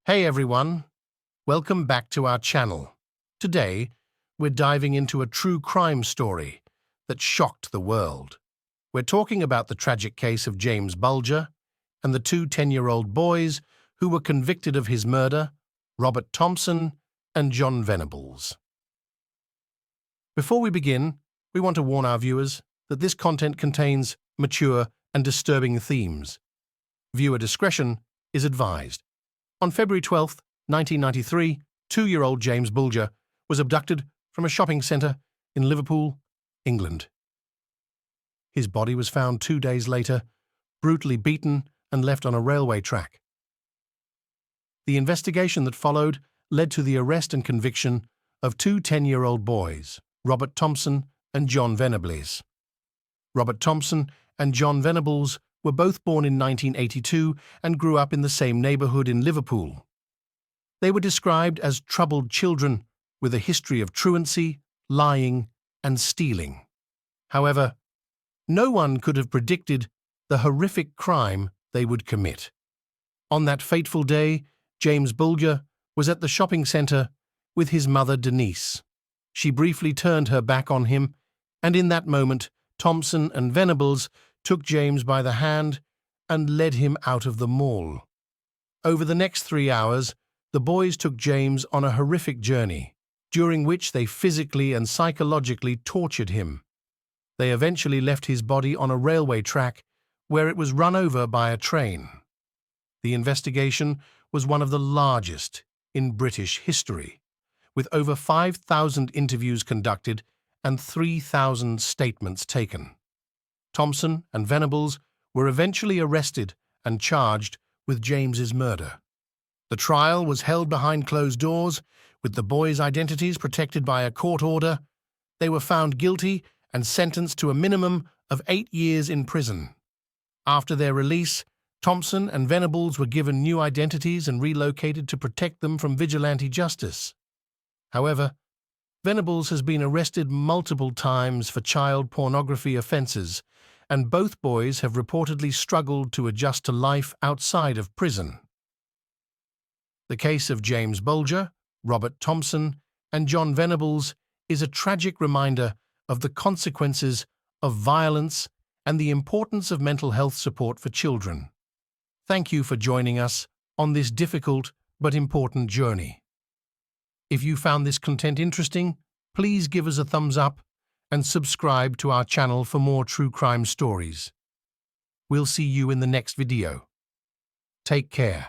Hey everyone, welcome back to our channel. Today, we're diving into a true crime story that shocked the world. We're talking about the tragic case of James Bulger and the two 10-year-old boys who were convicted of his murder, Robert Thompson and John Venables. Before we begin, we want to warn our viewers that this content contains mature and disturbing themes. Viewer discretion is advised. On February 12, 1993, 2-year-old James Bulger was abducted from a shopping centre in Liverpool, England. His body was found 2 days later, brutally beaten and left on a railway track. The investigation that followed led to the arrest and conviction of two 10-year-old boys, Robert Thompson and John Venables. Robert Thompson and John Venables were both born in 1982 and grew up in the same neighbourhood in Liverpool. They were described as troubled children with a history of truancy, lying, and stealing. However, no one could have predicted the horrific crime they would commit. On that fateful day, James Bulger was at the shopping centre with his mother Denise. She briefly turned her back on him, and in that moment, Thompson and Venables took James by the hand and led him out of the mall. Over the next 3 hours, the boys took James on a horrific journey, during which they physically and psychologically tortured him. They eventually left his body on a railway track where it was run over by a train. The investigation was one of the largest in British history, with over 5,000 interviews conducted and 3,000 statements taken. Thompson and Venables were eventually arrested and charged with James's murder. The trial was held behind closed doors, with the boys' identities protected by a court order. They were found guilty and sentenced to a minimum of 8 years in prison. After their release, Thompson and Venables were given new identities and relocated to protect them from vigilante justice. However, Venables has been arrested multiple times for child pornography offences, and both boys have reportedly struggled to adjust to life outside of prison. The case of James Bulger, Robert Thompson, and John Venables is a tragic reminder of the consequences of violence and the importance of mental health support for children. Thank you for joining us on this difficult but important journey. If you found this content interesting, please give us a thumbs up and subscribe to our channel for more true crime stories. We'll see you in the next video. Take care.